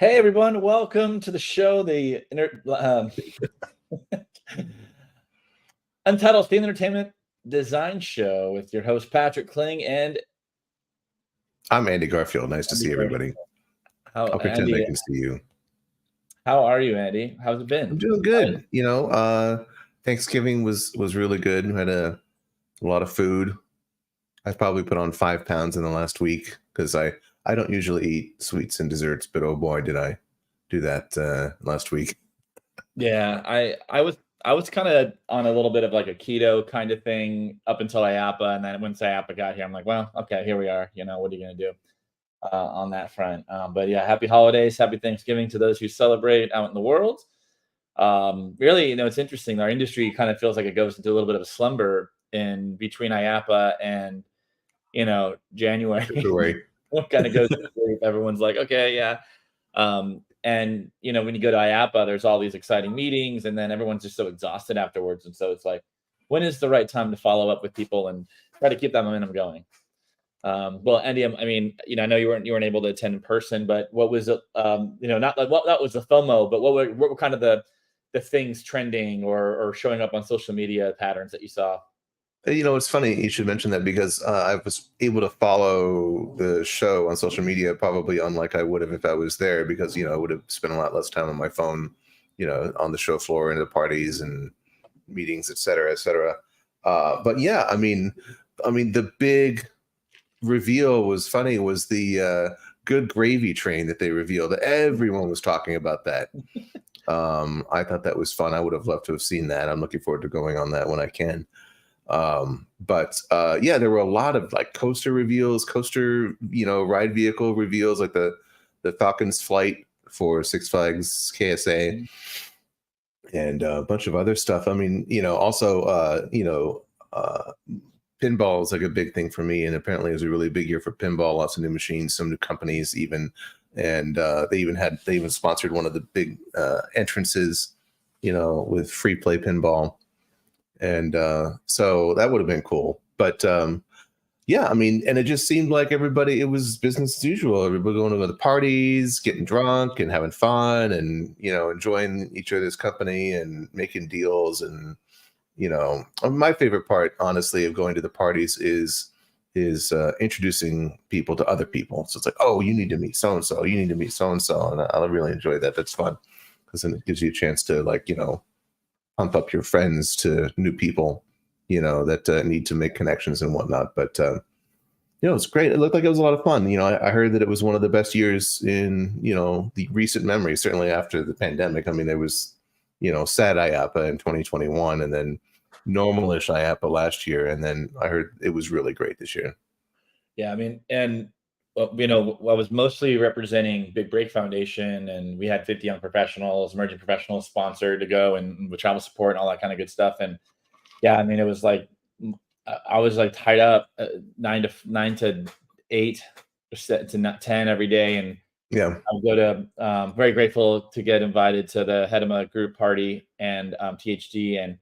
Hey everyone, welcome to the show, the Untitled Theme Entertainment Design Show with your host Patrick Kling and I'm Andy Garfield. Nice to Andy see Garfield. everybody. How I'll pretend I Andy? can see you. How are you, Andy? How's it been? I'm doing good. Thanksgiving was really good. We had a lot of food. I probably put on 5 pounds in the last week because I don't usually eat sweets and desserts, but oh boy, did I do that last week. Yeah, I was kind of on a little bit of like a keto kind of thing up until IAPA, and then once IAPA got here, I'm like, well, okay, here we are. What are you gonna do on that front? But yeah, happy holidays, happy Thanksgiving to those who celebrate out in the world. Really, it's interesting. Our industry kind of feels like it goes into a little bit of a slumber in between IAPA and January. February. What kind of goes to sleep. Everyone's like, okay, yeah. And when you go to IAPA, there's all these exciting meetings, and then everyone's just so exhausted afterwards. And so it's like, when is the right time to follow up with people and try to keep that momentum going? Well, Andy, I mean, I know you weren't able to attend in person, but what was it? Not like what that was the FOMO, but what were kind of the things trending or showing up on social media patterns that you saw? It's funny you should mention that because I was able to follow the show on social media probably unlike I would have if I was there because, I would have spent a lot less time on my phone, on the show floor and the parties and meetings, et cetera, et cetera. But yeah, I mean, the big reveal was funny was the good gravy train that they revealed. Everyone was talking about that. I thought that was fun. I would have loved to have seen that. I'm looking forward to going on that when I can. But yeah, there were a lot of like coaster reveals, ride vehicle reveals, like the Falcon's flight for Six Flags KSA and a bunch of other stuff. I mean, also, pinball is like a big thing for me. And apparently it was a really big year for pinball, lots of new machines, some new companies even. And they even sponsored one of the big entrances, with free play pinball. And so that would have been cool. But yeah, I mean, and it just seemed like it was business as usual. Everybody going to the parties, getting drunk and having fun and, enjoying each other's company and making deals. And, my favorite part, honestly, of going to the parties is introducing people to other people. So it's like, oh, you need to meet so-and-so, you need to meet so-and-so. And I really enjoy that. That's fun because then it gives you a chance to pump up your friends to new people, that need to make connections and whatnot. But, it's great. It looked like it was a lot of fun. I heard that it was one of the best years in, the recent memory, certainly after the pandemic. I mean, there was, sad IAPA in 2021 and then normal-ish IAPA last year. And then I heard it was really great this year. Yeah, I mean, and I was mostly representing Big Break Foundation, and we had 50 young professionals, emerging professionals sponsored to go and with travel support and all that kind of good stuff. And yeah, I mean, it was like I was like tied up 9 to 8 to 10 every day, and Yeah. I would go to very grateful to get invited to the Hedema group party and THD, and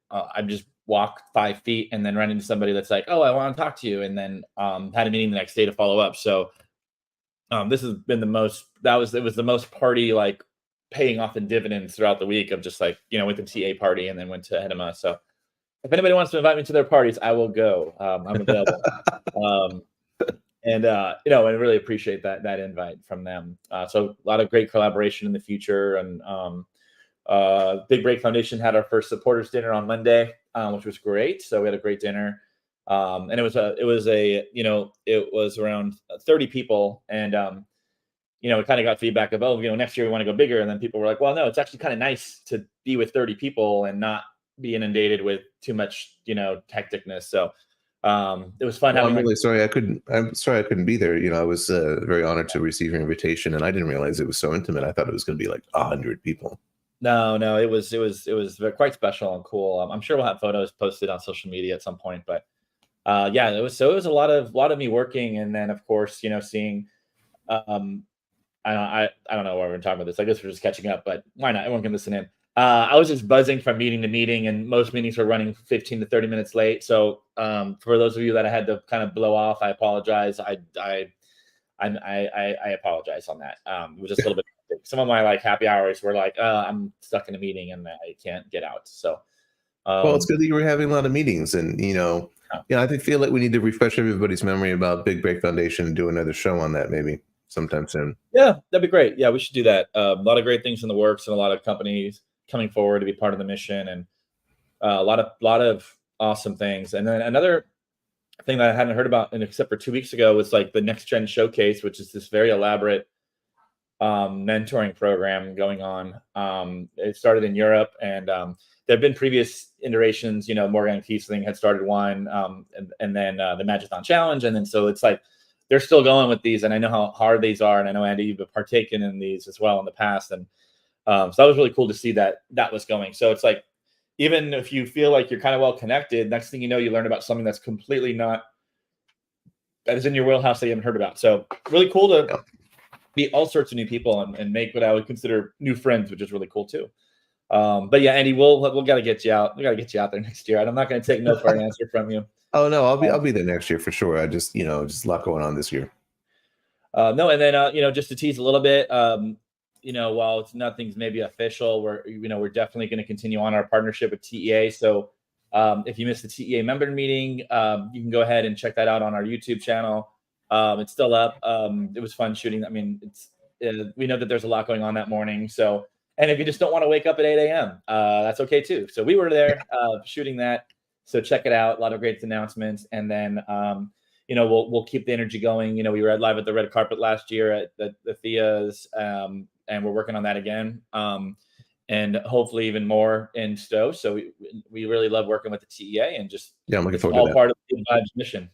I just walk 5 feet and then run into somebody that's like, oh, I want to talk to you. And then had a meeting the next day to follow up. So this has been it was the most party, like paying off in dividends throughout the week of just like, went to TA party and then went to Hedema. So if anybody wants to invite me to their parties, I will go. I'm available. And I really appreciate that invite from them. So a lot of great collaboration in the future. And Big Break Foundation had our first supporters dinner on Monday, which was great. So we had a great dinner, and it was around 30 people, and we kind of got feedback of, oh, next year we want to go bigger, and then people were like, well, no, it's actually kind of nice to be with 30 people and not be inundated with too much, hecticness. So it was fun. Well, I'm really sorry I'm sorry I couldn't be there. I was very honored to receive your invitation, and I didn't realize it was so intimate. I thought it was going to be like 100 people. No, it was quite special and cool. I'm sure we'll have photos posted on social media at some point, but yeah, it was a lot of me working, and then of course, seeing I don't know why we're talking about this. I guess we're just catching up, but why not? Everyone can listen in. I was just buzzing from meeting to meeting, and most meetings were running 15 to 30 minutes late. So for those of you that I had to kind of blow off, I apologize. I I apologize on that. It was just a little bit. Some of my like happy hours were like, I'm stuck in a meeting and I can't get out. So, Well, it's good that you were having a lot of meetings, and I feel like we need to refresh everybody's memory about Big Break Foundation and do another show on that maybe sometime soon. yeah, that'd be great. Yeah, we should do that. A lot of great things in the works, and a lot of companies coming forward to be part of the mission, and a lot of awesome things. And then another thing that I hadn't heard about, and except for 2 weeks ago, was like the Next Gen Showcase, which is this very elaborate mentoring program going on. It started in Europe, and there have been previous iterations. Morgan Kiesling had started one, and then the Magathon Challenge, and then so it's like they're still going with these. And I know how hard these are, and I know Andy, you've partaken in these as well in the past, and so that was really cool to see that was going. So it's like, even if you feel like you're kind of well connected, next thing you know, you learn about something that's completely not that is in your wheelhouse that you haven't heard about. So really cool to meet all sorts of new people and make what I would consider new friends, which is really cool too. But yeah, Andy, we'll got to get you out. We got to get you out there next year. I'm not going to take no for an answer from you. Oh no, I'll be there next year for sure. I just just a lot going on this year. No, and then just to tease a little bit, while nothing's maybe official, we're definitely going to continue on our partnership with TEA. So if you missed the TEA member meeting, you can go ahead and check that out on our YouTube channel. It's still up. It was fun shooting. I mean, we know that there's a lot going on that morning. So, and if you just don't want to wake up at 8 a.m., that's okay too. So we were there shooting that. So check it out. A lot of great announcements. And then, we'll keep the energy going. We were live at the red carpet last year at the Thea's, and we're working on that again. And hopefully even more in Stowe. So we really love working with the TEA, and just I'm looking forward to that. All part of the Vibes mission.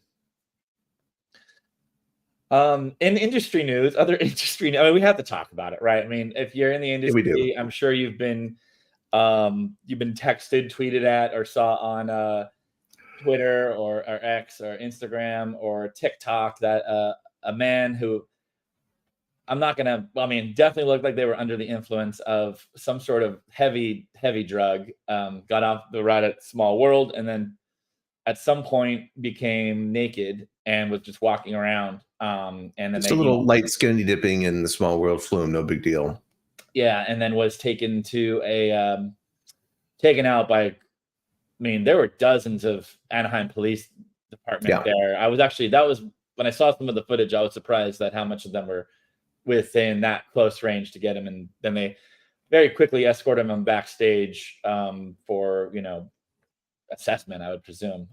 In industry news, I mean, we have to talk about it, right? I mean, if you're in the industry, I'm sure you've been texted, tweeted at, or saw on Twitter or X or Instagram or TikTok that a man who definitely looked like they were under the influence of some sort of heavy drug, got off the ride at Small World, and then at some point became naked and was just walking around. And then just a little light skinny dipping in the Small World flume, no big deal. Yeah, and then was taken to taken out by, there were dozens of Anaheim Police Department there. That was when I saw some of the footage, I was surprised at how much of them were within that close range to get him. And then they very quickly escorted him backstage for, assessment, I would presume.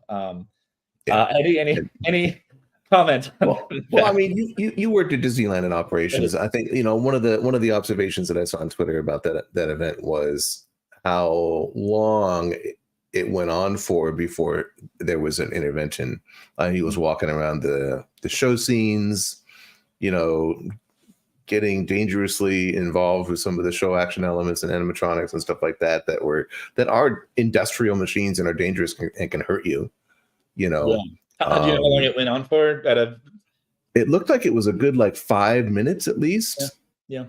Any comment? Well, I mean, you worked at Disneyland in operations. I think one of the observations that I saw on Twitter about that event was how long it went on for before there was an intervention. He was walking around the show scenes, getting dangerously involved with some of the show action elements and animatronics and stuff like that are industrial machines and are dangerous and can hurt you. Do you know how long it went on for? It looked like it was a good 5 minutes at least. Yeah.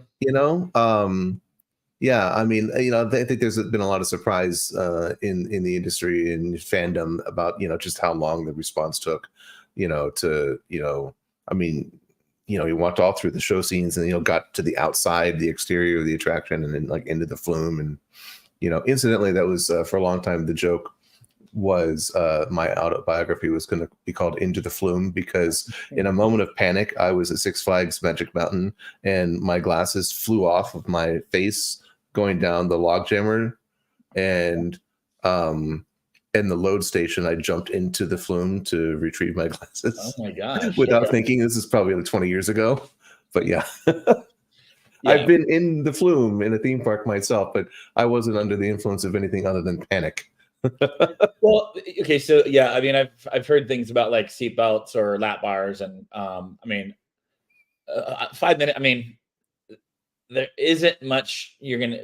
Yeah. I mean, I think there's been a lot of surprise in the industry and fandom about just how long the response took. He walked all through the show scenes and got to the outside, the exterior of the attraction, and then into the flume. And incidentally, that was for a long time the joke was my autobiography was going to be called Into the Flume, because in a moment of panic, I was at Six Flags Magic Mountain and my glasses flew off of my face going down the log jammer, and in the load station, I jumped into the flume to retrieve my glasses. Oh my gosh! Without thinking. This is probably 20 years ago, but yeah. I've been in the flume in a theme park myself, but I wasn't under the influence of anything other than panic. Well, okay, so yeah, I mean, I've heard things about seatbelts or lap bars, and 5 minutes. I mean, there isn't much you're gonna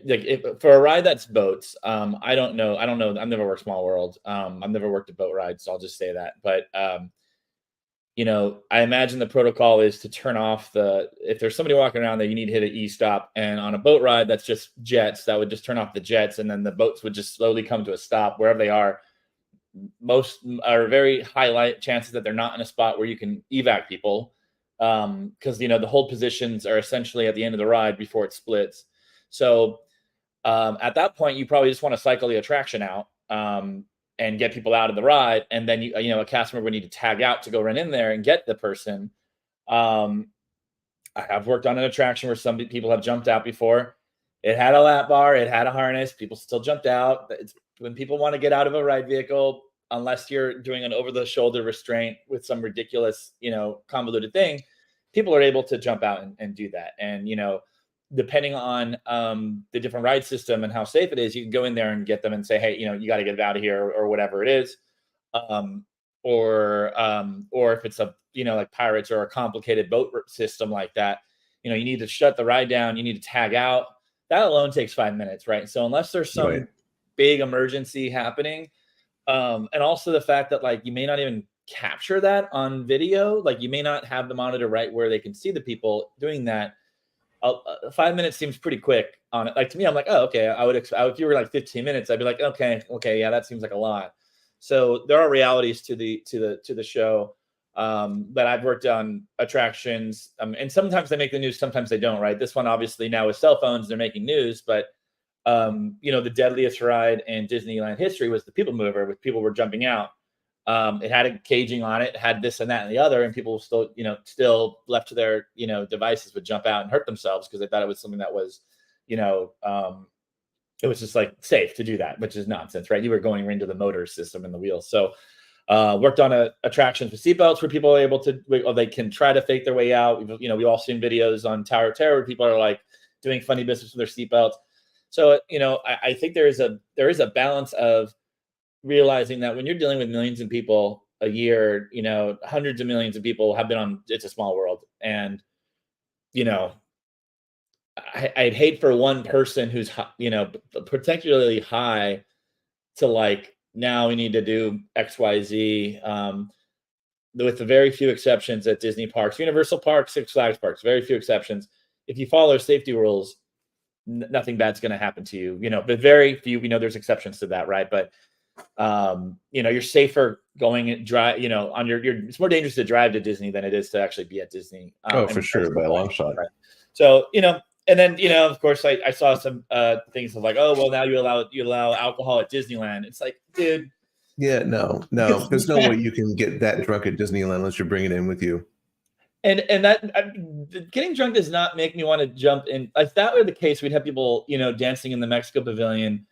for a ride that's boats. I don't know. I've never worked Small World. I've never worked a boat ride, so I'll just say that. But I imagine the protocol is to turn off if there's somebody walking around there, you need to hit an E-stop. And on a boat ride, that's just jets. That would just turn off the jets, and then the boats would just slowly come to a stop wherever they are. Most are very high chances that they're not in a spot where you can evac people. because, the hold positions are essentially at the end of the ride before it splits. So at that point, you probably just want to cycle the attraction out, and get people out of the ride. And then, a cast member would need to tag out to go run in there and get the person. I have worked on an attraction where some people have jumped out before. It had a lap bar, it had a harness, people still jumped out. It's when people want to get out of a ride vehicle, unless you're doing an over the shoulder restraint with some ridiculous, convoluted thing, people are able to jump out and do that. And, depending on the different ride system and how safe it is, you can go in there and get them and say, hey, you got to get out of here, or whatever it is. Or if it's a, like Pirates or a complicated boat system like that, you need to shut the ride down, you need to tag out. That alone takes 5 minutes, right? So unless there's some big emergency happening, and also the fact that, like, you may not even capture that on video, like you may not have the monitor right where they can see the people doing that. 5 minutes seems pretty quick on it. Like, to me, I'm like, oh, okay. If you were like 15 minutes, I'd be like, okay, yeah, that seems like a lot. So there are realities to the show. But I've worked on attractions, and sometimes they make the news, sometimes they don't. Right? This one, obviously, now with cell phones, they're making news. But the deadliest ride in Disneyland history was the People Mover, with people were jumping out. It had a caging on it, had this and that and the other, and people still, still left to their, devices would jump out and hurt themselves because they thought it was something that was, it was just like safe to do that, which is nonsense, right? You were going into the motor system and the wheels. So worked on attractions with seatbelts where people are able to, or they can try to fake their way out. We've all seen videos on Tower of Terror where people are like doing funny business with their seatbelts. So, I think there is a balance of realizing that when you're dealing with millions of people a year, hundreds of millions of people have been on It's a Small World. And, I'd hate for one person who's, particularly high to like, now we need to do X, Y, Z. With the very few exceptions at Disney parks, Universal parks, Six Flags parks, very few exceptions. If you follow safety rules, nothing bad's going to happen to you, but very few, there's exceptions to that. Right. But, you're safer going and drive, on it's more dangerous to drive to Disney than it is to actually be at Disney. For sure. By a long shot. Right. So, and then, of course, I saw some things of like, oh, well, now you allow alcohol at Disneyland. It's like, dude. Yeah, no. There's no way you can get that drunk at Disneyland unless you're bringing it in with you. And that getting drunk does not make me want to jump in. If that were the case, we'd have people, dancing in the Mexico Pavilion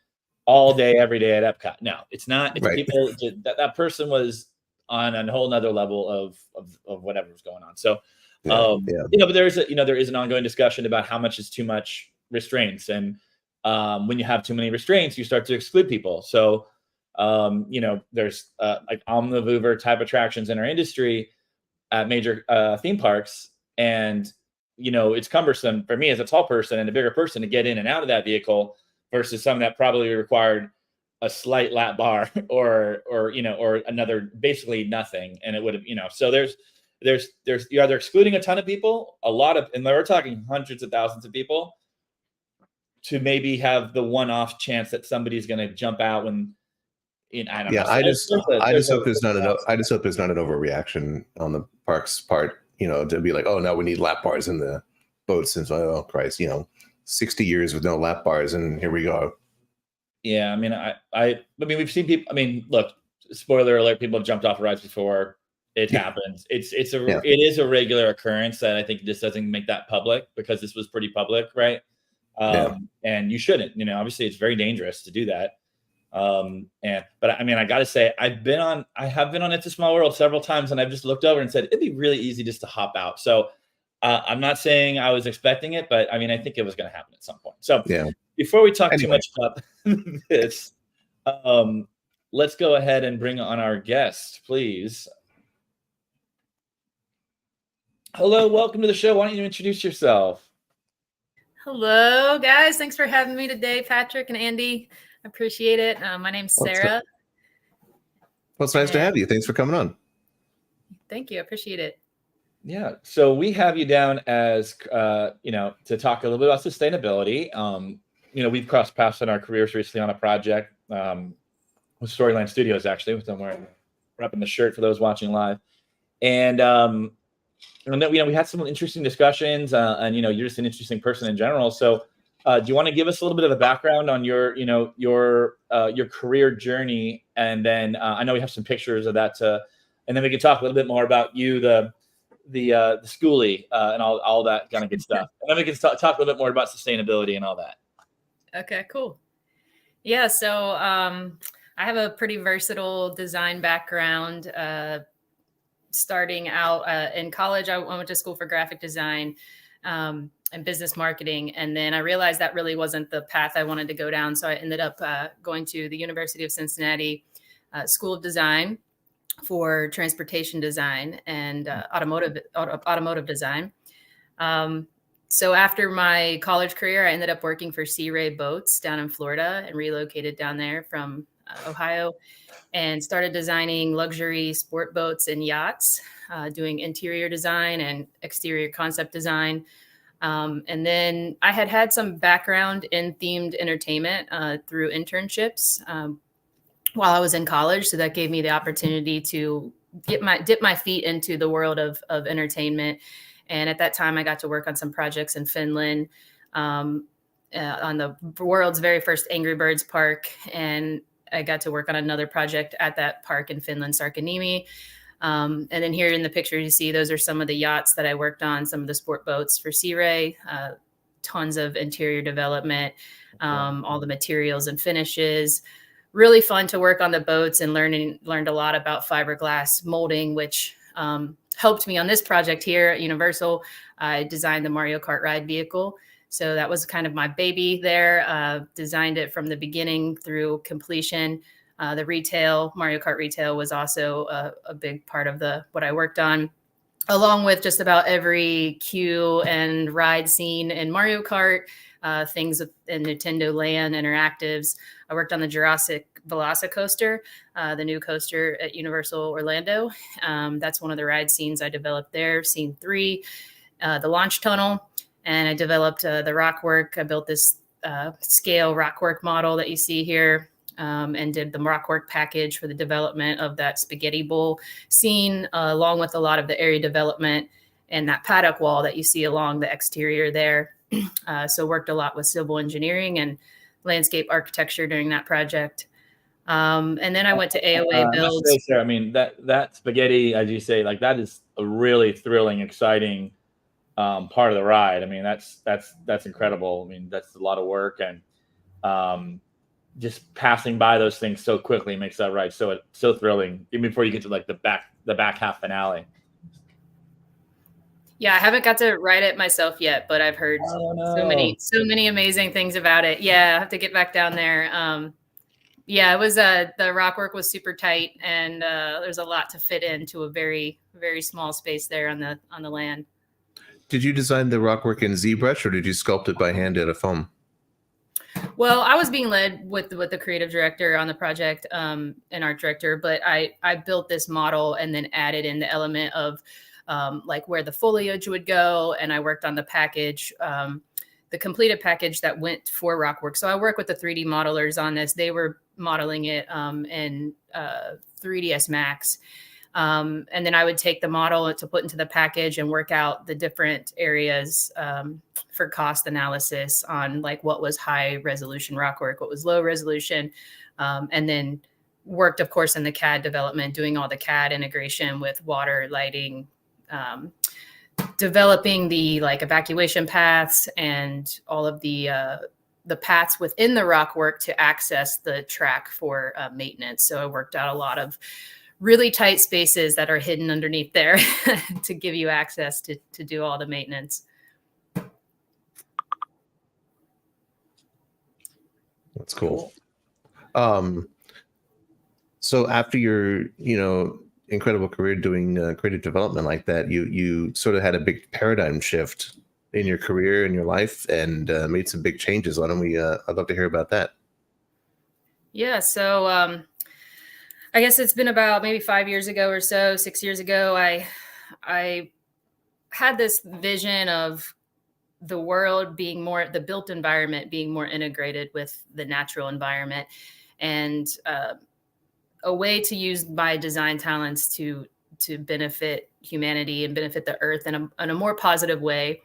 all day, every day at Epcot. No, it's not. It's right. People that person was on a whole nother level of whatever was going on. So, but there is an ongoing discussion about how much is too much restraints, and when you have too many restraints, you start to exclude people. So, there's like omnivover type attractions in our industry at major theme parks, and it's cumbersome for me as a tall person and a bigger person to get in and out of that vehicle versus some that probably required a slight lap bar or another, basically nothing, and it would have, so there's you're either excluding a ton of people, and we're talking hundreds of thousands of people, to maybe have the one-off chance that somebody's going to jump out when. I don't know. I just hope there's not an overreaction on the park's part, to be like, oh, now we need lap bars in the boats, and so, oh Christ, 60 years with no lap bars, and here we go. Yeah, I mean, we've seen people. I mean, look, spoiler alert: people have jumped off rides before. It happens. It is a regular occurrence that I think this doesn't make that public, because this was pretty public, right? And you shouldn't. Obviously, it's very dangerous to do that. But I mean, I got to say, I have been on It's a Small World several times, and I've just looked over and said it'd be really easy just to hop out. So I'm not saying I was expecting it, but I mean, I think it was going to happen at some point. So before we talk too much about this, let's go ahead and bring on our guest, please. Hello, welcome to the show. Why don't you introduce yourself? Hello, guys. Thanks for having me today, Patrick and Andy. I appreciate it. My name's Sarah. Well, it's nice to have you. Thanks for coming on. Thank you. I appreciate it. Yeah. So we have you down as, to talk a little bit about sustainability. We've crossed paths in our careers recently on a project with Storyline Studios, actually, with them wearing, repping the shirt for those watching live. And, And then, we had some interesting discussions, and you're just an interesting person in general. So, do you want to give us a little bit of a background on your career journey, and then I know we have some pictures of that, and then we can talk a little bit more about you, the schoolie, and all that kind of good stuff, and then we can talk a little bit more about sustainability and all that. Okay, cool. Yeah, so I have a pretty versatile design background. Starting out in college, I went to school for graphic design and business marketing. And then I realized that really wasn't the path I wanted to go down. So I ended up going to the University of Cincinnati School of Design for transportation design and automotive design. So after my college career, I ended up working for Sea Ray Boats down in Florida and relocated down there from Ohio, and started designing luxury sport boats and yachts, doing interior design and exterior concept design. And then I had some background in themed entertainment through internships while I was in college. So that gave me the opportunity to dip my feet into the world of entertainment. And at that time, I got to work on some projects in Finland on the world's very first Angry Birds park. And I got to work on another project at that park in Finland, Sarkanimi. And then here in the picture, you see those are some of the yachts that I worked on, some of the sport boats for Sea Ray, tons of interior development, all the materials and finishes. Really fun to work on the boats, and learned a lot about fiberglass molding, which helped me on this project here at Universal. I designed the Mario Kart ride vehicle. So that was kind of my baby there. Designed it from the beginning through completion. The retail, Mario Kart retail, was also a big part of what I worked on, along with just about every queue and ride scene in Mario Kart, things in Nintendo Land Interactives. I worked on the Jurassic Velocicoaster, the new coaster at Universal Orlando. That's one of the ride scenes I developed there. Scene 3, the launch tunnel. And I developed the rockwork. I built this scale rockwork model that you see here, and did the rockwork package for the development of that spaghetti bowl scene, along with a lot of the area development and that paddock wall that you see along the exterior there. So worked a lot with civil engineering and landscape architecture during that project. And then I went to AOA Builds. Sarah, I mean, that spaghetti, as you say, like, that is a really thrilling, exciting part of the ride. I mean, that's incredible. I mean, that's a lot of work, and just passing by those things so quickly makes that ride so thrilling, even before you get to like the back half finale. Yeah, I haven't got to ride it myself yet, but I've heard so many amazing things about it. Yeah, I have to get back down there. Yeah, it was the rockwork was super tight, and there's a lot to fit into a very, very small space there on the land. Did you design the rockwork in ZBrush, or did you sculpt it by hand out of foam? Well, I was being led with the creative director on the project, and art director, but I built this model and then added in the element of like where the foliage would go, and I worked on the package, the completed package that went for rockwork. So I work with the 3D modelers on this. They were modeling it in 3ds Max. And then I would take the model to put into the package and work out the different areas for cost analysis on like what was high resolution rockwork, what was low resolution, and then worked, of course, in the CAD development, doing all the CAD integration with water, lighting, developing the like evacuation paths and all of the paths within the rockwork to access the track for maintenance. So I worked out a lot of really tight spaces that are hidden underneath there to give you access to do all the maintenance. That's cool. So after your, incredible career doing creative development like that, you sort of had a big paradigm shift in your career and your life, and made some big changes. Why don't we? I'd love to hear about that. Yeah. So I guess it's been about maybe 5 years ago or so, 6 years ago, I had this vision of the world being more, the built environment being more integrated with the natural environment, and a way to use my design talents to benefit humanity and benefit the earth in a more positive way.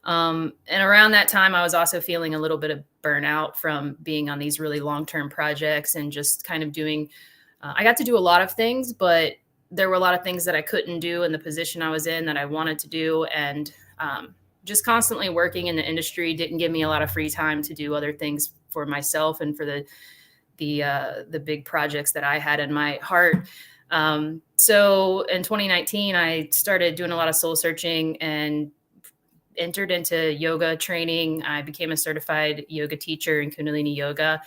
And around that time, I was also feeling a little bit of burnout from being on these really long-term projects and just kind of doing, I got to do a lot of things, but there were a lot of things that I couldn't do in the position I was in that I wanted to do. And just constantly working in the industry didn't give me a lot of free time to do other things for myself and for the big projects that I had in my heart. So in 2019, I started doing a lot of soul searching and entered into yoga training. I became a certified yoga teacher in Kundalini yoga.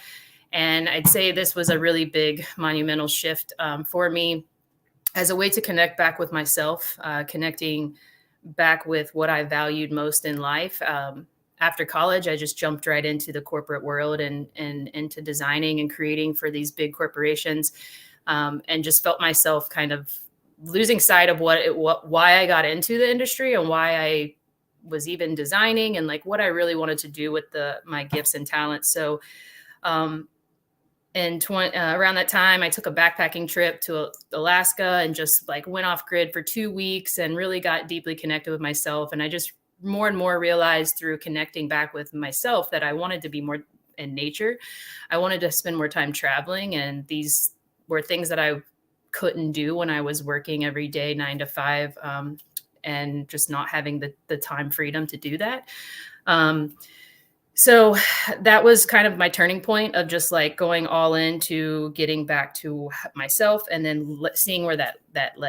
And I'd say this was a really big monumental shift for me as a way to connect back with myself, connecting back with what I valued most in life. After college, I just jumped right into the corporate world and into designing and creating for these big corporations, and just felt myself kind of losing sight of why I got into the industry and why I was even designing and like what I really wanted to do with my gifts and talents. So around that time, I took a backpacking trip to Alaska and just like went off grid for 2 weeks and really got deeply connected with myself. And I just more and more realized through connecting back with myself that I wanted to be more in nature. I wanted to spend more time traveling. And these were things that I couldn't do when I was working every day, 9 to 5, and just not having the time freedom to do that. So that was kind of my turning point of just like going all into getting back to myself and then seeing where that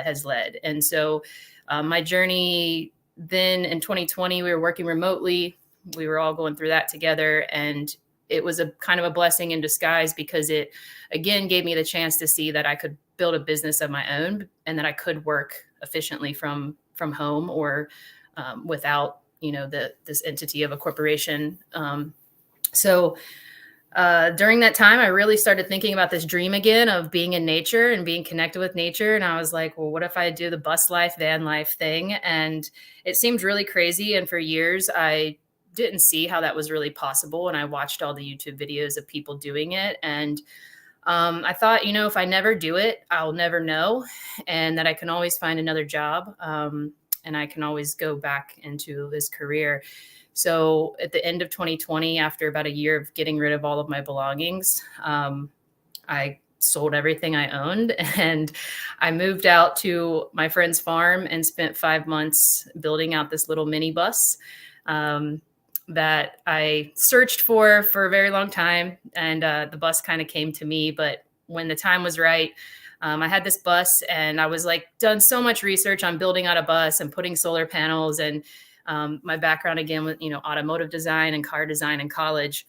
has led. And so my journey then in 2020, we were working remotely. We were all going through that together. And it was a kind of a blessing in disguise because it, again, gave me the chance to see that I could build a business of my own and that I could work efficiently from home or without this entity of a corporation. So during that time, I really started thinking about this dream again of being in nature and being connected with nature. And I was like, well, what if I do the bus life, van life thing? And it seemed really crazy. And for years, I didn't see how that was really possible. And I watched all the YouTube videos of people doing it. And I thought, if I never do it, I'll never know. And that I can always find another job. And I can always go back into this career. So at the end of 2020, after about a year of getting rid of all of my belongings, I sold everything I owned and I moved out to my friend's farm and spent 5 months building out this little mini bus that I searched for a very long time. And the bus kind of came to me. But when the time was right, I had this bus and I was like done so much research on building out a bus and putting solar panels and my background again with, automotive design and car design in college.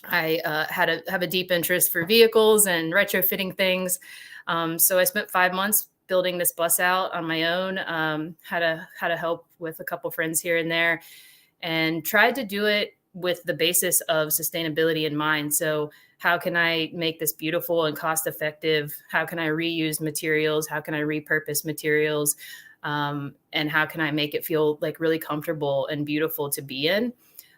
I have a deep interest for vehicles and retrofitting things. So I spent 5 months building this bus out on my own, had a help with a couple friends here and there, and tried to do it with the basis of sustainability in mind. So how can I make this beautiful and cost effective? How can I reuse materials? How can I repurpose materials? And how can I make it feel like really comfortable and beautiful to be in?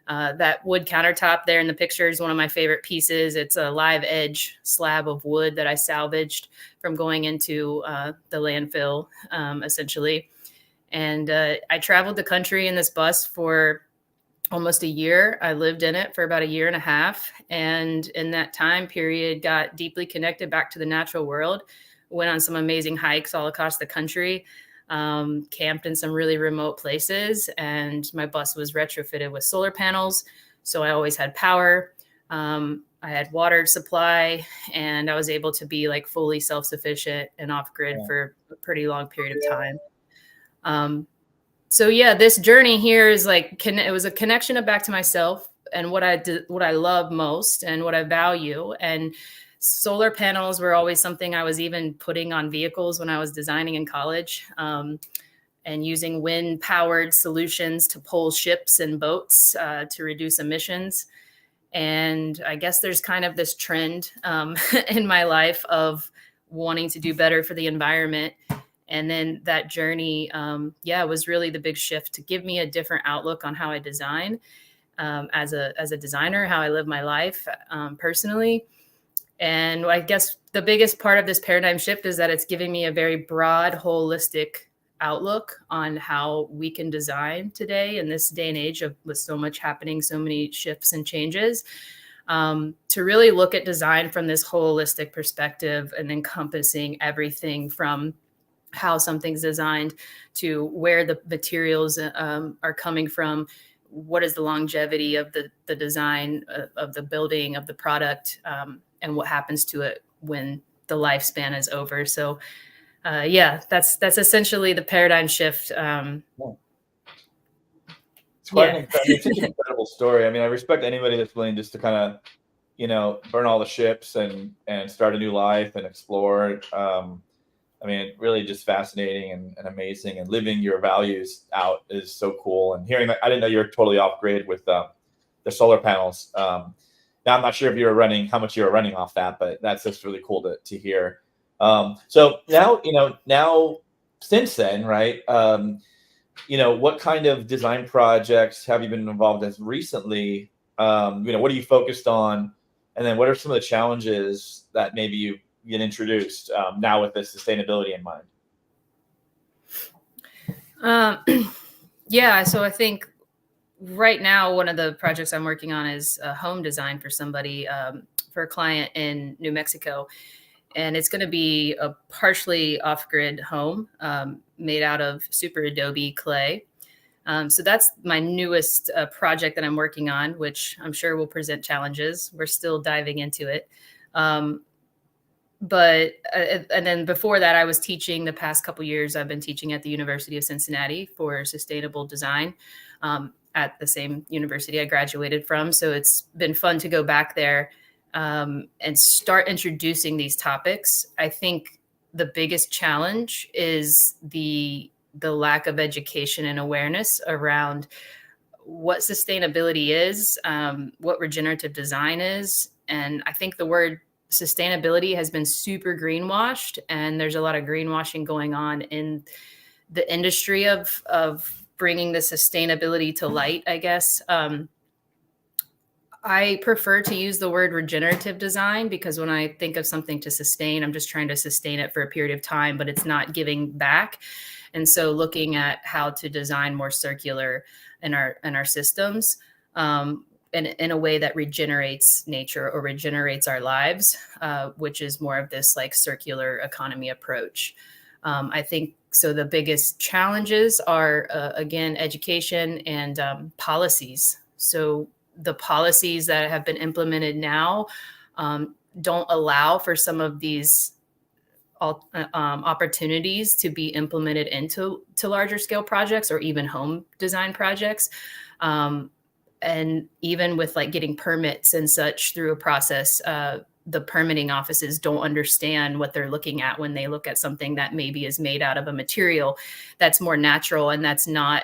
That wood countertop there in the picture is one of my favorite pieces. It's a live edge slab of wood that I salvaged from going into the landfill, essentially. And I traveled the country in this bus for almost a year. I lived in it for about a year and a half. And in that time period, got deeply connected back to the natural world, went on some amazing hikes all across the country, camped in some really remote places. And my bus was retrofitted with solar panels. So I always had power. I had water supply, and I was able to be like fully self-sufficient and off grid for a pretty long period of time. So yeah, this journey here is like, it was a connection back to myself and what I love most and what I value. And solar panels were always something I was even putting on vehicles when I was designing in college, and using wind powered solutions to pull ships and boats, to reduce emissions. And I guess there's kind of this trend, in my life of wanting to do better for the environment. And then that journey, was really the big shift to give me a different outlook on how I design, as a designer, how I live my life, personally. And I guess the biggest part of this paradigm shift is that it's giving me a very broad, holistic outlook on how we can design today in this day and age of with so much happening, so many shifts and changes, to really look at design from this holistic perspective and encompassing everything from how something's designed to where the materials are coming from, what is the longevity of the design of the building, of the product, and what happens to it when the lifespan is over. So yeah, that's essentially the paradigm shift. It's quite it's such an incredible story. I mean, I respect anybody that's willing just to kind of, burn all the ships and start a new life and explore. I mean, really just fascinating and amazing, and living your values out is so cool. And hearing that, I didn't know you were totally off grid with the solar panels. Now I'm not sure if how much you were running off that, but that's just really cool to hear. So now since then, right? What kind of design projects have you been involved in recently? What are you focused on? And then what are some of the challenges that maybe you get introduced now with this sustainability in mind? Yeah, so I think right now, one of the projects I'm working on is a home design for somebody, for a client in New Mexico. And it's going to be a partially off-grid home made out of super adobe clay. So that's my newest project that I'm working on, which I'm sure will present challenges. We're still diving into it. And then before that, I was teaching the past couple years. I've been teaching at the University of Cincinnati for sustainable design at the same university I graduated from. So it's been fun to go back there and start introducing these topics. I think the biggest challenge is the lack of education and awareness around what sustainability is, what regenerative design is. And I think the word sustainability has been super greenwashed, and there's a lot of greenwashing going on in the industry of bringing the sustainability to light, I guess. I prefer to use the word regenerative design because when I think of something to sustain, I'm just trying to sustain it for a period of time, but it's not giving back. And so looking at how to design more circular in our systems, in a way that regenerates nature or regenerates our lives, which is more of this like circular economy approach. I think so. The biggest challenges are, again, education and policies. So the policies that have been implemented now don't allow for some of these opportunities to be implemented into larger scale projects or even home design projects. And even with like getting permits and such through a process, the permitting offices don't understand what they're looking at when they look at something that maybe is made out of a material that's more natural and that's not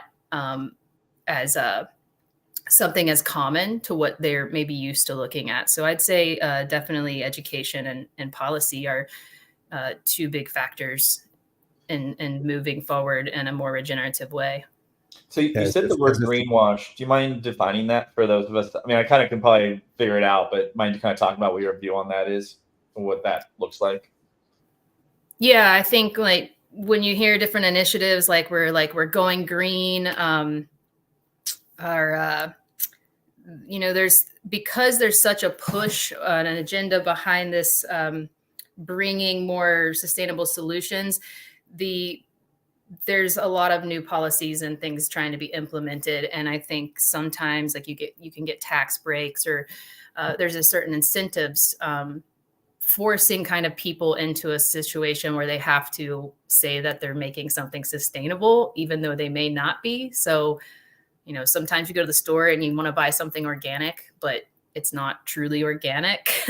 as something as common to what they're maybe used to looking at. So I'd say definitely education and policy are two big factors in moving forward in a more regenerative way. So you said the word greenwash. Do you mind defining that for those of us? I mean, I kind of can probably figure it out, but mind you kind of talking about what your view on that is and what that looks like? Yeah, I think like when you hear different initiatives, like we're going green, there's such a push, an agenda behind this, bringing more sustainable solutions. There's a lot of new policies and things trying to be implemented. And I think sometimes like you can get tax breaks or there's a certain incentives forcing kind of people into a situation where they have to say that they're making something sustainable, even though they may not be. So, sometimes you go to the store and you want to buy something organic, but it's not truly organic.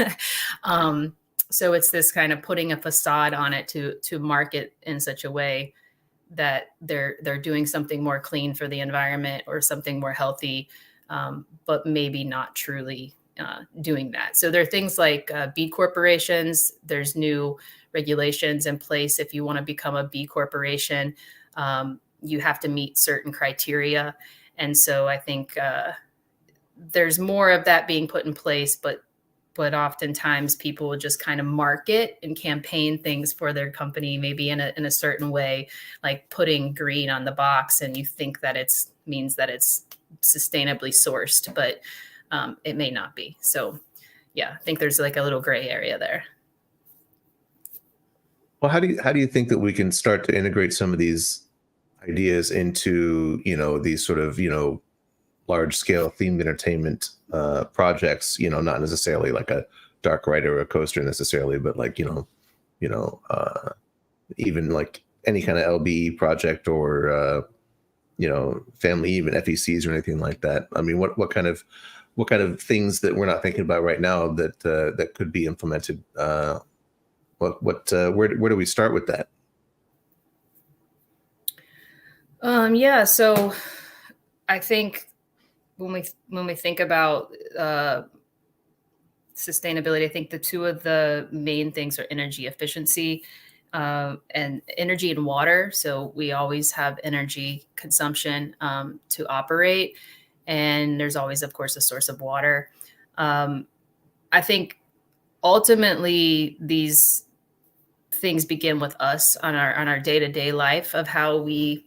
So it's this kind of putting a facade on it to market in such a way that they're doing something more clean for the environment or something more healthy, but maybe not truly doing that. So there are things like B corporations. There's new regulations in place. If you want to become a B corporation, you have to meet certain criteria. And so I think there's more of that being put in place, but but oftentimes people will just kind of market and campaign things for their company, maybe in a certain way, like putting green on the box, and you think that means that it's sustainably sourced, but it may not be. So yeah, I think there's like a little gray area there. Well, how do you think that we can start to integrate some of these ideas into, these sort of, large scale themed entertainment projects, not necessarily like a dark ride or a coaster necessarily, but like, even like any kind of LBE project or, family, even FECs or anything like that. I mean, what kind of things that we're not thinking about right now that that could be implemented? Where do we start with that? Yeah, so I think when we think about sustainability, I think the two of the main things are energy efficiency and energy and water. So we always have energy consumption to operate, and there's always, of course, a source of water. I think ultimately these things begin with us on our day-to-day life of how we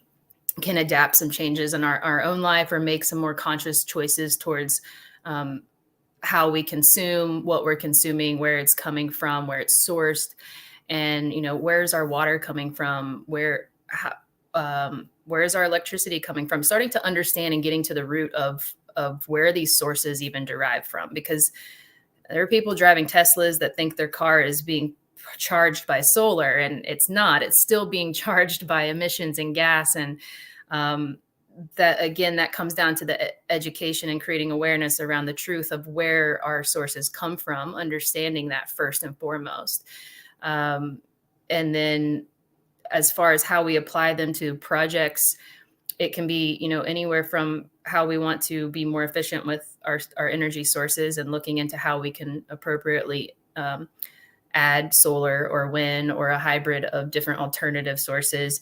can adapt some changes in our own life or make some more conscious choices towards how we consume, what we're consuming, where it's coming from, where it's sourced, and where's our water coming from, where's our electricity coming from, starting to understand and getting to the root of where these sources even derive from. Because there are people driving Teslas that think their car is being charged by solar, and it's not. It's still being charged by emissions and gas. And that comes down to the education and creating awareness around the truth of where our sources come from, understanding that first and foremost. And then as far as how we apply them to projects, it can be, anywhere from how we want to be more efficient with our energy sources and looking into how we can appropriately add solar or wind or a hybrid of different alternative sources.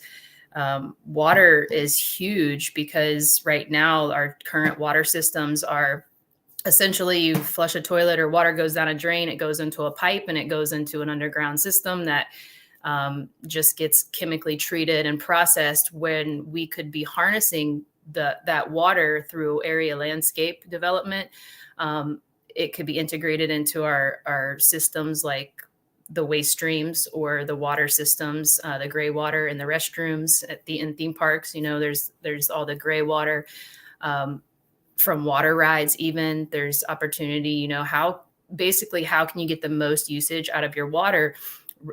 Water is huge because right now our current water systems are essentially you flush a toilet or water goes down a drain, it goes into a pipe and it goes into an underground system that just gets chemically treated and processed, when we could be harnessing that water through area landscape development. It could be integrated into our systems, like the waste streams or the water systems, the gray water in the restrooms in theme parks. There's all the gray water from water rides. Even there's opportunity, how can you get the most usage out of your water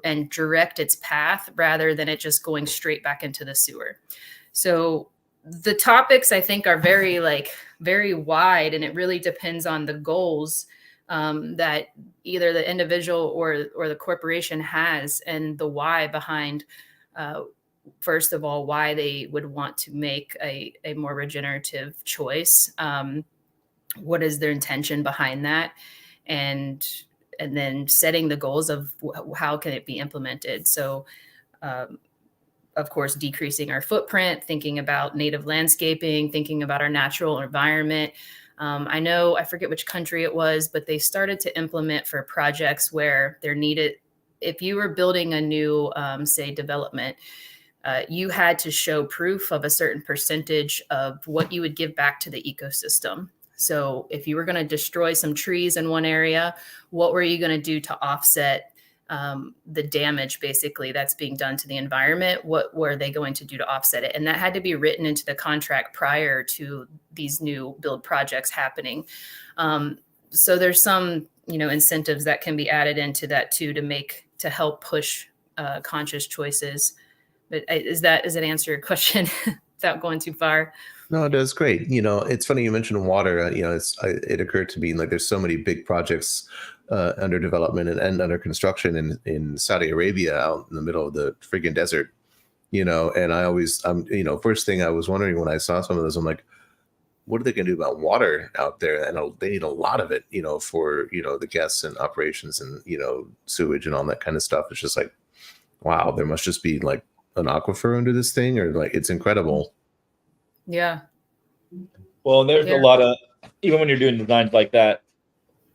and direct its path rather than it just going straight back into the sewer. So the topics, I think, are very wide, and it really depends on the goals that either the individual or the corporation has, and the why behind, first of all, why they would want to make a more regenerative choice. What is their intention behind that? And then setting the goals of how can it be implemented. So, of course, decreasing our footprint, thinking about native landscaping, thinking about our natural environment. I forget which country it was, but they started to implement for projects where they're needed. If you were building a new, say, development, you had to show proof of a certain percentage of what you would give back to the ecosystem. So if you were going to destroy some trees in one area, what were you going to do to offset the damage basically that's being done to the environment? What were they going to do to offset it? And that had to be written into the contract prior to these new build projects happening. So there's some, incentives that can be added into that too, to help push conscious choices. But does that answer your question without going too far? No, it does great. It's funny you mentioned water. It occurred to me like there's so many big projects under development and under construction in Saudi Arabia, out in the middle of the friggin' desert. And I always, first thing I was wondering when I saw some of those, I'm like, what are they going to do about water out there? And they need a lot of it, for the guests and operations and sewage and all that kind of stuff. It's just like, wow, there must just be like an aquifer under this thing, or like it's incredible. Yeah. Well, there's a lot of, even when you're doing designs like that,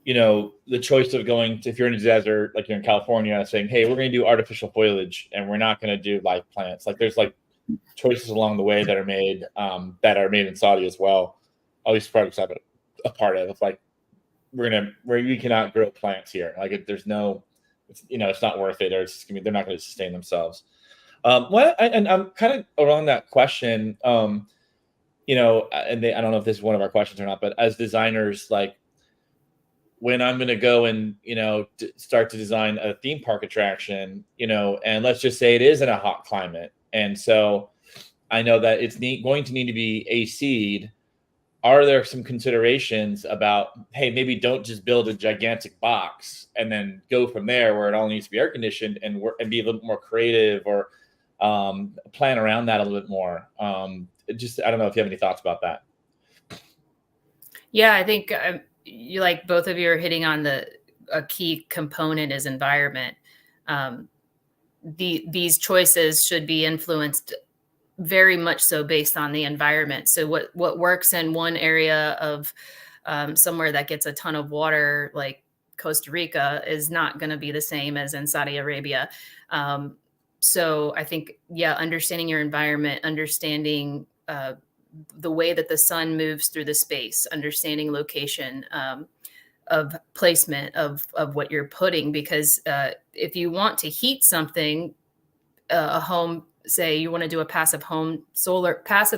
the choice of going to, if you're in a desert, like you're in California, saying, hey, we're going to do artificial foliage and we're not going to do live plants. Like there's like choices along the way that are made in Saudi as well. All these projects I've been a part of. It's like, we cannot grow plants here. Like there's no, it's not worth it, or it's just gonna be, they're not going to sustain themselves. And I'm kind of around that question, and I don't know if this is one of our questions or not, but as designers, like when I'm going to go and, start to design a theme park attraction, and let's just say it is in a hot climate. And so I know that it's going to need to be AC'd. Are there some considerations about, hey, maybe don't just build a gigantic box and then go from there where it all needs to be air conditioned, and be a little bit more creative, or plan around that a little bit more. I don't know if you have any thoughts about that. Yeah, I think you, like both of you are hitting on a key component is environment. These choices should be influenced very much so based on the environment. So what works in one area of somewhere that gets a ton of water, like Costa Rica, is not going to be the same as in Saudi Arabia. So I think, understanding your environment, understanding the way that the sun moves through the space, understanding location, of placement of what you're putting, because if you want to heat something, a home, say you want to do a passive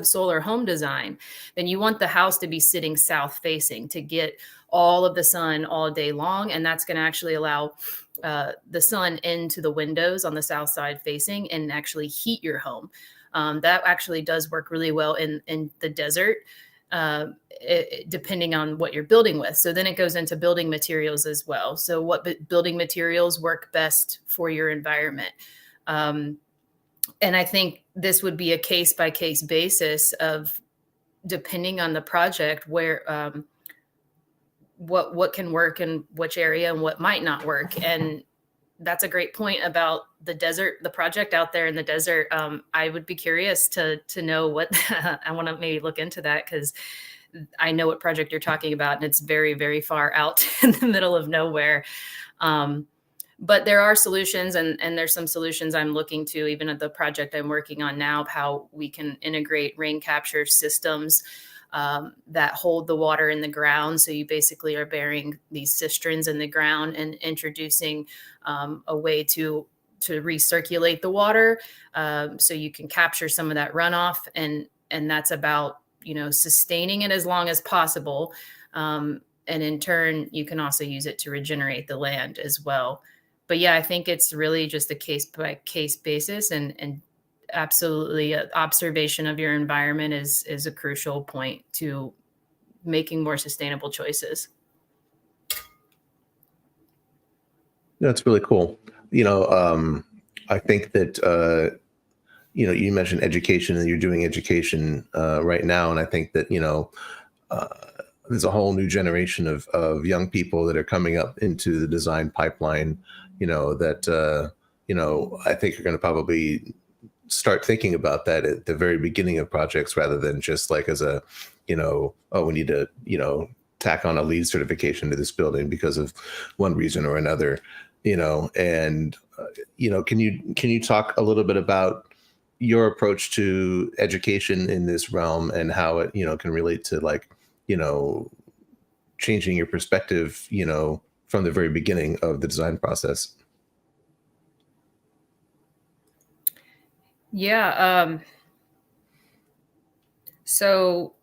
solar home design, then you want the house to be sitting south facing to get all of the sun all day long. And that's going to actually allow the sun into the windows on the south side facing and actually heat your home. That actually does work really well in the desert, depending on what you're building with. So then it goes into building materials as well. So what building materials work best for your environment? And I think this would be a case by case basis of, depending on the project, where what can work in which area and what might not work. And that's a great point about the desert, the project out there in the desert. I would be curious to know what I want to maybe look into that, because I know what project you're talking about, and it's very, very far out in the middle of nowhere. But there are solutions, and there's some solutions I'm looking to, even at the project I'm working on now, of how we can integrate rain capture systems that hold the water in the ground. So you basically are burying these cisterns in the ground and introducing a way to recirculate the water, so you can capture some of that runoff, and that's about sustaining it as long as possible, and in turn you can also use it to regenerate the land as well. But I think it's really just a case by case basis, and absolutely observation of your environment is a crucial point to making more sustainable choices. That's really cool. I think that, you mentioned education, and you're doing education right now. And I think that, there's a whole new generation of young people that are coming up into the design pipeline, that, I think are going to probably start thinking about that at the very beginning of projects, rather than just like as a, we need to, tack on a LEED certification to this building because of one reason or another, and, can you talk a little bit about your approach to education in this realm, and how it, can relate to, like, changing your perspective, from the very beginning of the design process? Yeah. So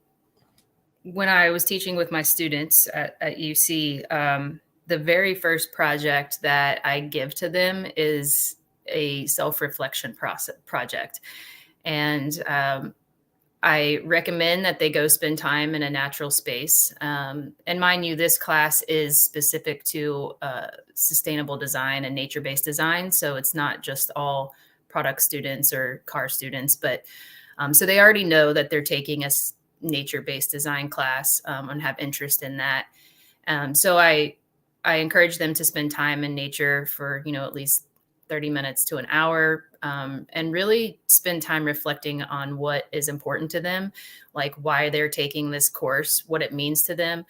when I was teaching with my students at UC, the very first project that I give to them is a self-reflection project. And I recommend that they go spend time in a natural space. And mind you, this class is specific to sustainable design and nature-based design. So it's not just all product students or car students, but so they already know that they're taking a nature-based design class and have interest in that. So I encourage them to spend time in nature for, at least 30 minutes to an hour, and really spend time reflecting on what is important to them, like why they're taking this course, what it means to them,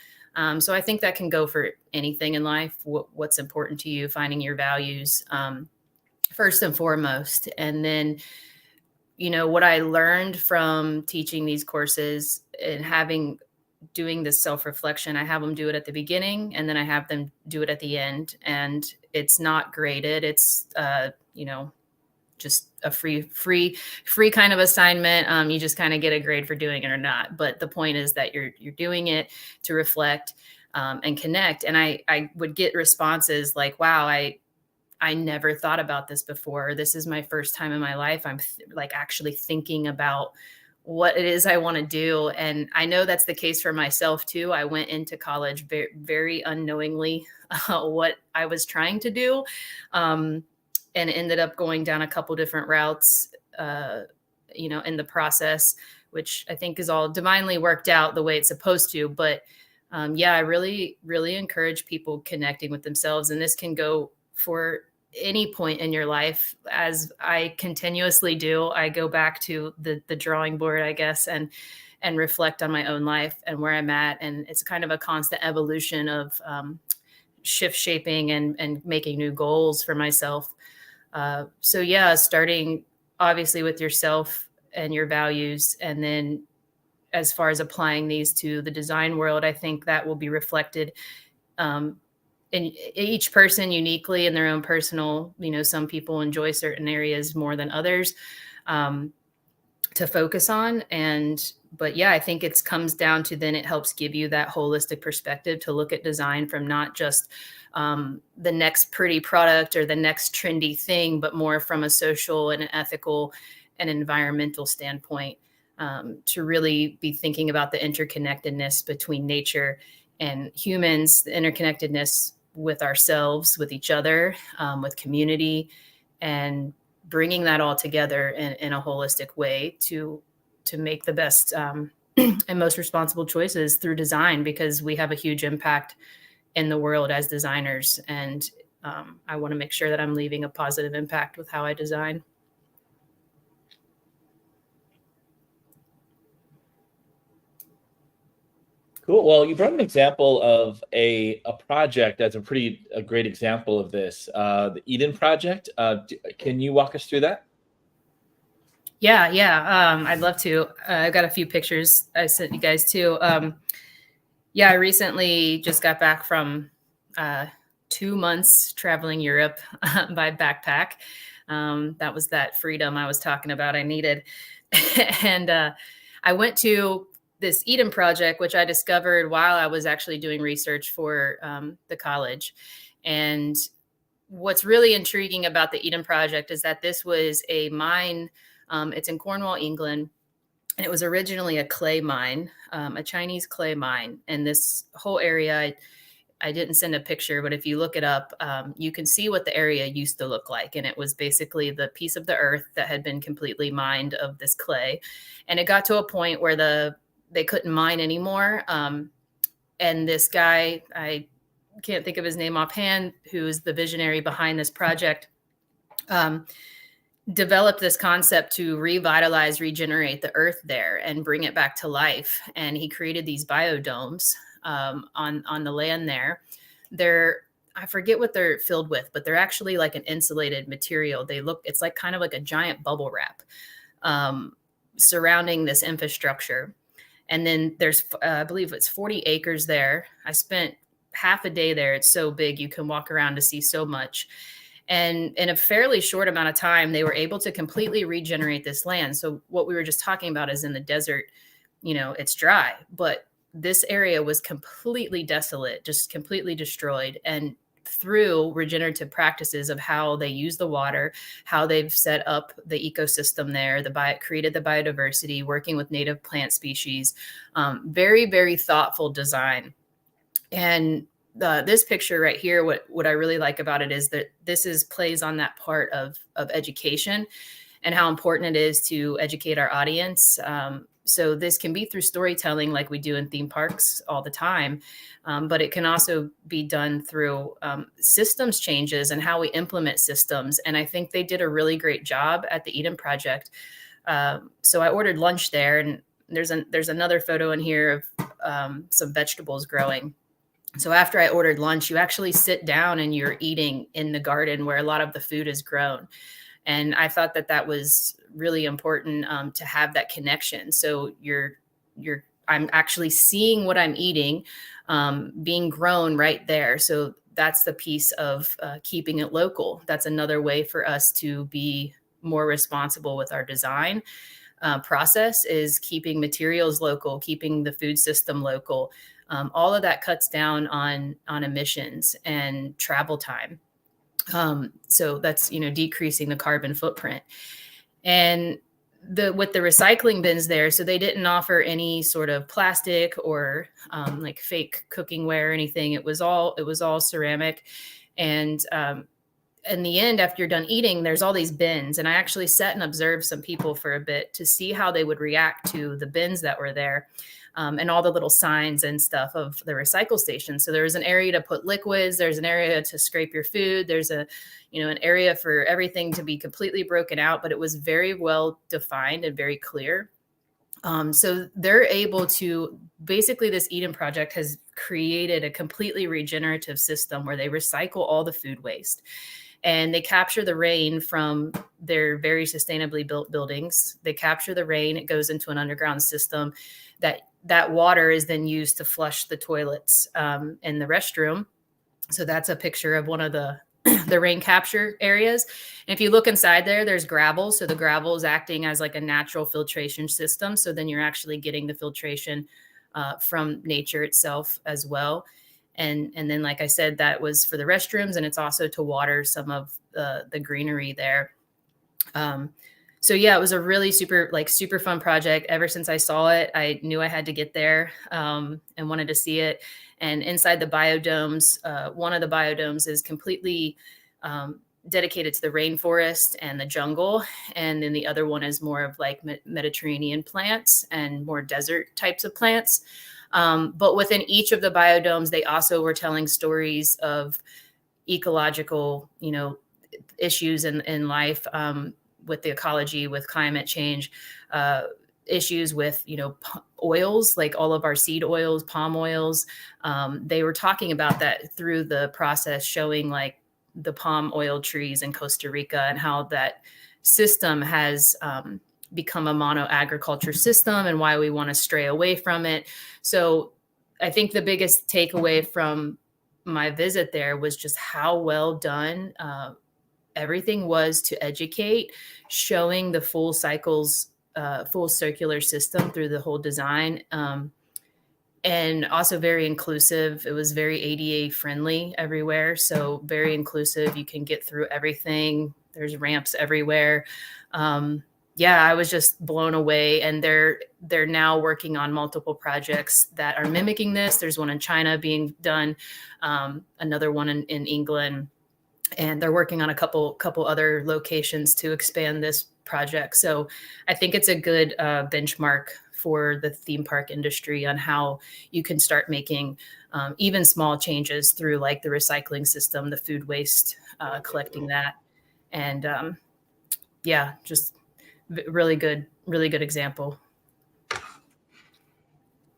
So I think that can go for anything in life, what's important to you, finding your values first and foremost. And then, what I learned from teaching these courses and doing this self-reflection, I have them do it at the beginning and then I have them do it at the end. And it's not graded. It's, just a free kind of assignment. You just kind of get a grade for doing it or not. But the point is that you're doing it to reflect and connect. And I would get responses like, wow, I never thought about this before. This is my first time in my life. I'm like actually thinking about what it is I want to do. And I know that's the case for myself too. I went into college very, very unknowingly what I was trying to do. And ended up going down a couple different routes, in the process, which I think is all divinely worked out the way it's supposed to. But I really, really encourage people connecting with themselves. And this can go for any point in your life. As I continuously do, I go back to the drawing board, I guess, and reflect on my own life and where I'm at. And it's kind of a constant evolution of shift shaping and making new goals for myself. Starting obviously with yourself and your values. And then as far as applying these to the design world, I think that will be reflected in each person uniquely in their own personal, some people enjoy certain areas more than others to focus on. But I think it comes down to then it helps give you that holistic perspective to look at design from not just the next pretty product or the next trendy thing, but more from a social and an ethical and environmental standpoint, to really be thinking about the interconnectedness between nature and humans, the interconnectedness with ourselves, with each other, with community, and bringing that all together in a holistic way to make the best and most responsible choices through design, because we have a huge impact in the world as designers. And I want to make sure that I'm leaving a positive impact with how I design. Cool. Well, you brought an example of a project that's a great example of this, the Eden Project. Can you walk us through that? Yeah. I'd love to. I've got a few pictures I sent you guys too. I recently just got back from 2 months traveling Europe by backpack. That was that freedom I was talking about I needed. And I went to this Eden Project, which I discovered while I was actually doing research for the college. And what's really intriguing about the Eden Project is that this was a mine. It's in Cornwall, England. And it was originally a clay mine, a Chinese clay mine. And this whole area, I didn't send a picture, but if you look it up, you can see what the area used to look like. And it was basically the piece of the earth that had been completely mined of this clay. And it got to a point where they couldn't mine anymore. And this guy, I can't think of his name offhand, who is the visionary behind this project, developed this concept to revitalize, regenerate the earth there and bring it back to life. And he created these biodomes on the land there. I forget what they're filled with, but they're actually like an insulated material. It's like kind of like a giant bubble wrap surrounding this infrastructure. And then there's, I believe it's 40 acres there. I spent half a day there. It's so big. You can walk around to see so much. And in a fairly short amount of time, they were able to completely regenerate this land. So what we were just talking about is in the desert, it's dry, but this area was completely desolate, just completely destroyed. And through regenerative practices of how they use the water, how they've set up the ecosystem there, created the biodiversity, working with native plant species, very, very thoughtful design. And this picture right here, what I really like about it is that this plays on that part of education and how important it is to educate our audience. So this can be through storytelling like we do in theme parks all the time, but it can also be done through systems changes and how we implement systems. And I think they did a really great job at the Eden Project. So I ordered lunch there, and there's another photo in here of some vegetables growing. So after I ordered lunch, you actually sit down and you're eating in the garden where a lot of the food is grown. And I thought that that was really important, to have that connection. So I'm actually seeing what I'm eating, being grown right there. So that's the piece of keeping it local. That's another way for us to be more responsible with our design process, is keeping materials local, keeping the food system local. All of that cuts down on emissions and travel time. So that's, decreasing the carbon footprint. And with the recycling bins there, so they didn't offer any sort of plastic or like fake cooking ware or anything. It was all ceramic. And in the end, after you're done eating, there's all these bins. And I actually sat and observed some people for a bit to see how they would react to the bins that were there. And all the little signs and stuff of the recycle station. So there's an area to put liquids. There's an area to scrape your food. There's an area for everything to be completely broken out, but it was very well defined and very clear. So they're able to, basically this Eden project has created a completely regenerative system where they recycle all the food waste. And they capture the rain from their very sustainably built buildings. They capture the rain. It goes into an underground system. That water is then used to flush the toilets in the restroom. So that's a picture of one of the rain capture areas. And if you look inside there, there's gravel. So the gravel is acting as like a natural filtration system. So then you're actually getting the filtration from nature itself as well. And then, like I said, that was for the restrooms, and it's also to water some of the greenery there. So yeah, it was a really super fun project. Ever since I saw it, I knew I had to get there and wanted to see it. And inside the biodomes, one of the biodomes is completely dedicated to the rainforest and the jungle. And then the other one is more of like Mediterranean plants and more desert types of plants. But within each of the biodomes, they also were telling stories of ecological, issues in life, with the ecology, with climate change, issues with, oils, like all of our seed oils, palm oils. They were talking about that through the process, showing like the palm oil trees in Costa Rica and how that system has become a mono agriculture system and why we want to stray away from it. So I think the biggest takeaway from my visit there was just how well done everything was to educate, showing the full cycles, full circular system through the whole design. And also very inclusive. It was very ADA friendly everywhere. So very inclusive. You can get through everything. There's ramps everywhere. Yeah, I was just blown away. And they're now working on multiple projects that are mimicking this. There's one in China being done, another one in England. And they're working on a couple other locations to expand this project. So I think it's a good benchmark for the theme park industry on how you can start making even small changes through like the recycling system, the food waste, collecting that. And yeah, just really good example.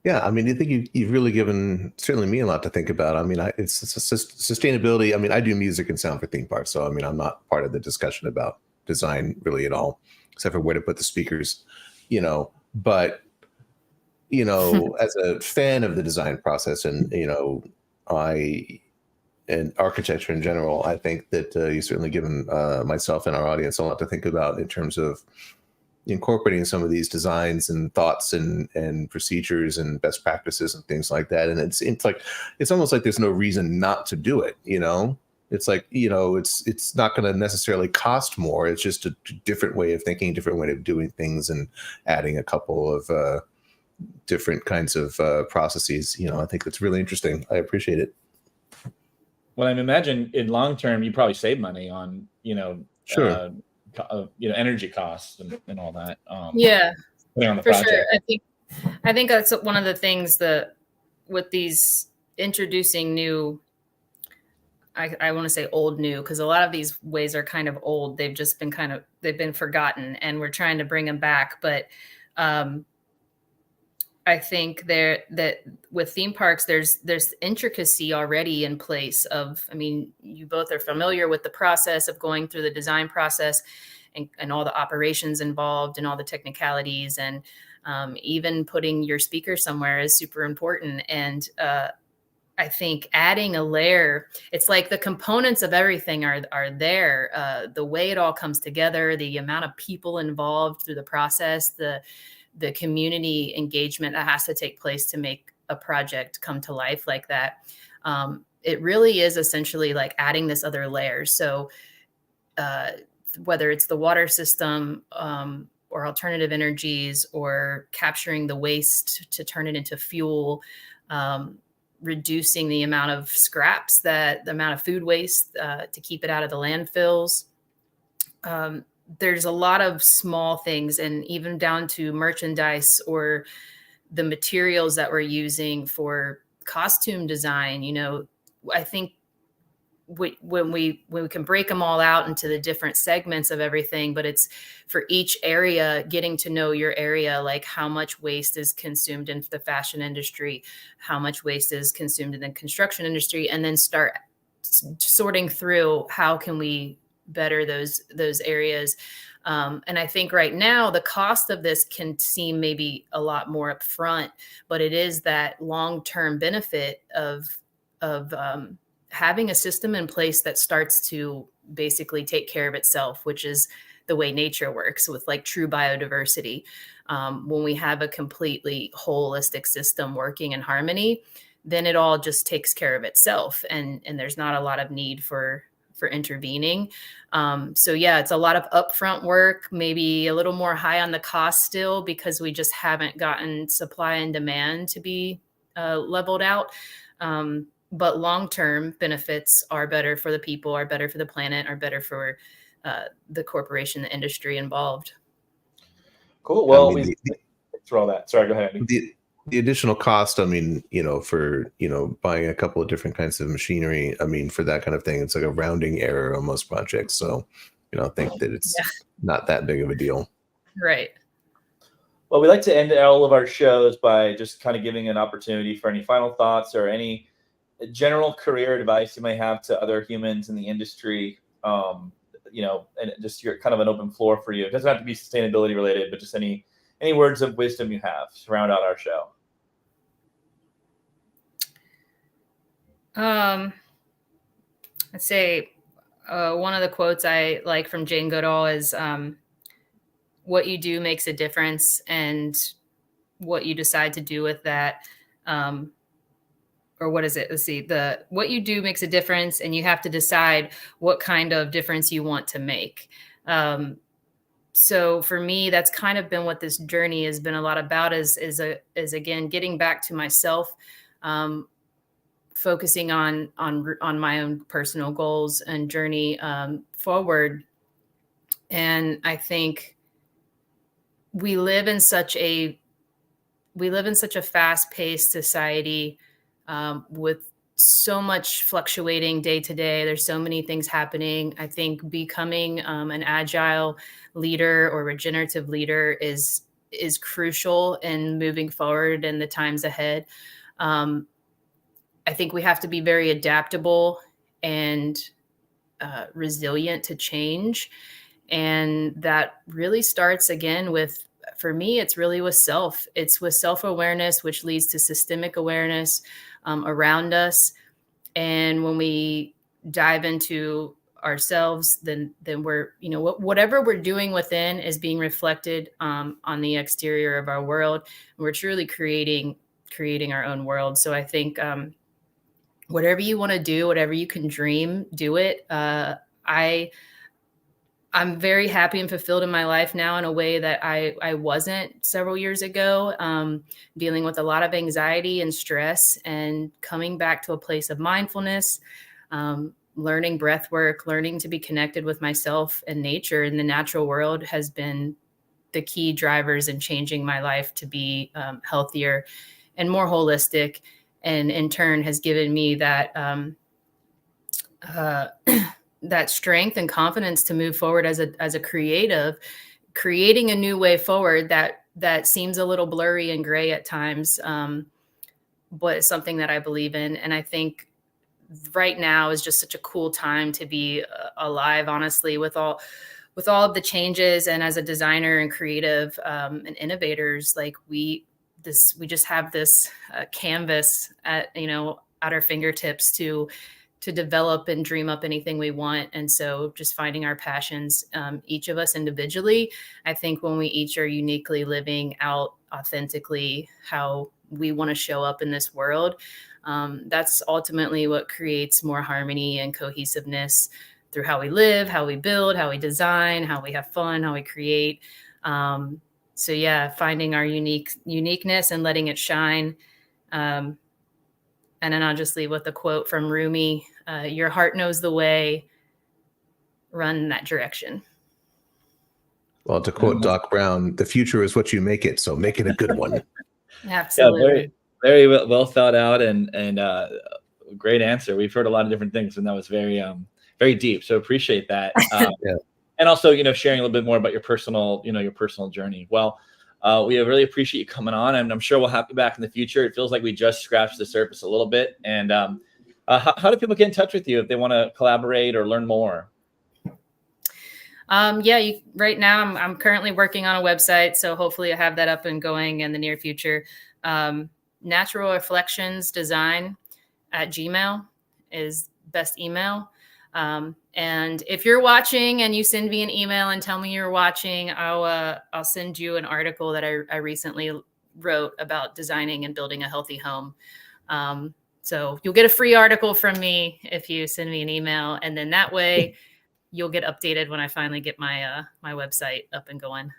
Yeah, I mean, I think you've really given certainly me a lot to think about. I mean, it's sustainability. I mean, I do music and sound for theme parks, so I mean, I'm not part of the discussion about design really at all, except for where to put the speakers, But as a fan of the design process, and and architecture in general, I think that you've certainly given myself and our audience a lot to think about in terms of incorporating some of these designs and thoughts and procedures and best practices and things like that. And it's almost like there's no reason not to do it. It's like, it's not going to necessarily cost more. It's just a different way of thinking, different way of doing things, and adding a couple of different kinds of processes. I think that's really interesting. I appreciate it. Well, I imagine in long term, you probably save money on, Sure. Energy costs and all that. Yeah, on the for project. sure. I think that's one of the things that with these introducing new, I want to say old new, because a lot of these ways are kind of old. They've just been they've been forgotten, and we're trying to bring them back. But I think that with theme parks, there's intricacy already in place of, I mean, you both are familiar with the process of going through the design process and all the operations involved and all the technicalities, and even putting your speaker somewhere is super important. And I think adding a layer, it's like the components of everything are there. The way it all comes together, the amount of people involved through the process, the community engagement that has to take place to make a project come to life like that. It really is essentially like adding this other layer. So whether it's the water system, or alternative energies, or capturing the waste to turn it into fuel, reducing the amount of scraps, the amount of food waste to keep it out of the landfills. There's a lot of small things, and even down to merchandise or the materials that we're using for costume design. You know, I think when we can break them all out into the different segments of everything, but it's for each area, getting to know your area, like how much waste is consumed in the fashion industry, how much waste is consumed in the construction industry, and then start sorting through how can we better those areas. And I think right now the cost of this can seem maybe a lot more upfront, but it is that long-term benefit of having a system in place that starts to basically take care of itself, which is the way nature works with like true biodiversity. When we have a completely holistic system working in harmony, then it all just takes care of itself, and there's not a lot of need for intervening. So yeah, it's a lot of upfront work, maybe a little more high on the cost still, because we just haven't gotten supply and demand to be leveled out. But long-term benefits are better for the people, are better for the planet, are better for the corporation, the industry involved. Cool. Well, thanks for all that. Sorry, go ahead, Andy. The additional cost, I mean, for, buying a couple of different kinds of machinery, I mean, for that kind of thing, it's like a rounding error on most projects. So, I think that it's not that big of a deal. Right. Well, we like to end all of our shows by just kind of giving an opportunity for any final thoughts or any general career advice you may have to other humans in the industry. And just you're kind of an open floor for you. It doesn't have to be sustainability related, but just any words of wisdom you have to round out our show. I'd say one of the quotes I like from Jane Goodall is, what you do makes a difference, and what you decide to do with that, or what is it? Let's see. What you do makes a difference, and you have to decide what kind of difference you want to make. So for me, that's kind of been what this journey has been a lot about, is again, getting back to myself, focusing on my own personal goals and journey forward. And I think we live in such a fast-paced society, with so much fluctuating day to day. There's so many things happening. I think becoming an agile leader or regenerative leader is crucial in moving forward in the times ahead. I think we have to be very adaptable and resilient to change. And that really starts again with, for me, it's really with self. It's with self-awareness, which leads to systemic awareness around us. And when we dive into ourselves, then we're, whatever we're doing within is being reflected on the exterior of our world. We're truly creating our own world. So I think whatever you want to do, whatever you can dream, do it. I'm very happy and fulfilled in my life now in a way that I wasn't several years ago, dealing with a lot of anxiety and stress, and coming back to a place of mindfulness, learning breath work, learning to be connected with myself and nature and the natural world has been the key drivers in changing my life to be healthier and more holistic. And in turn has given me that that strength and confidence to move forward as a creative, creating a new way forward that that seems a little blurry and gray at times, but it's something that I believe in. And I think right now is just such a cool time to be alive, honestly, with all of the changes. And as a designer and creative and innovators, like we just have this canvas at our fingertips to develop and dream up anything we want. And so just finding our passions, each of us individually, I think when we each are uniquely living out authentically how we want to show up in this world, that's ultimately what creates more harmony and cohesiveness through how we live, how we build, how we design, how we have fun, how we create. So yeah, finding our uniqueness and letting it shine. And then I'll just leave with a quote from Rumi, your heart knows the way, run in that direction. Well, to quote Doc Brown, the future is what you make it, so make it a good one. Absolutely. Yeah, very well thought out and great answer. We've heard a lot of different things, and that was very deep. So appreciate that. Yeah. And also, sharing a little bit more about your personal journey. Well, we really appreciate you coming on, and I'm sure we'll have you back in the future. It feels like we just scratched the surface a little bit. And how do people get in touch with you if they want to collaborate or learn more? Right now I'm currently working on a website, so hopefully I have that up and going in the near future. Natural Reflections Design @gmail is best email. And if you're watching and you send me an email and tell me you're watching, I'll send you an article that I recently wrote about designing and building a healthy home. So you'll get a free article from me if you send me an email, and then that way you'll get updated when I finally get my website up and going.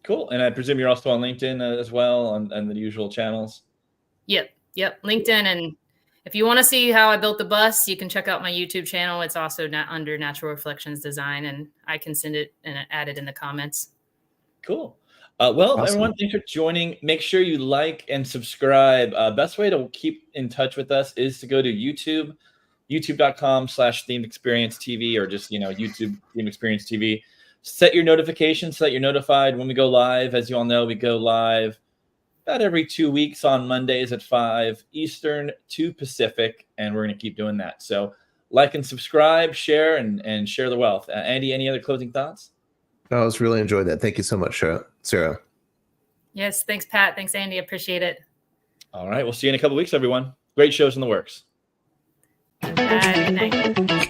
Cool. And I presume you're also on LinkedIn as well, on the usual channels. Yep. LinkedIn. And if you want to see how I built the bus, you can check out my YouTube channel. It's also under Natural Reflections Design, and I can send it and add it in the comments. Cool. Well, awesome. Everyone, thanks for joining. Make sure you like and subscribe. Best way to keep in touch with us is to go to YouTube, youtube.com/Themed Experience TV, or just, YouTube Themed Experience TV. Set your notifications so that you're notified when we go live. As you all know, we go live about every 2 weeks on Mondays at 5 Eastern, 2 Pacific, and we're going to keep doing that. So like and subscribe, share, and share the wealth. Andy, any other closing thoughts? I was really enjoyed that. Thank you so much, Sarah. Yes, thanks, Pat. Thanks, Andy. Appreciate it. All right, we'll see you in a couple of weeks, everyone. Great shows in the works. Bye. Good night.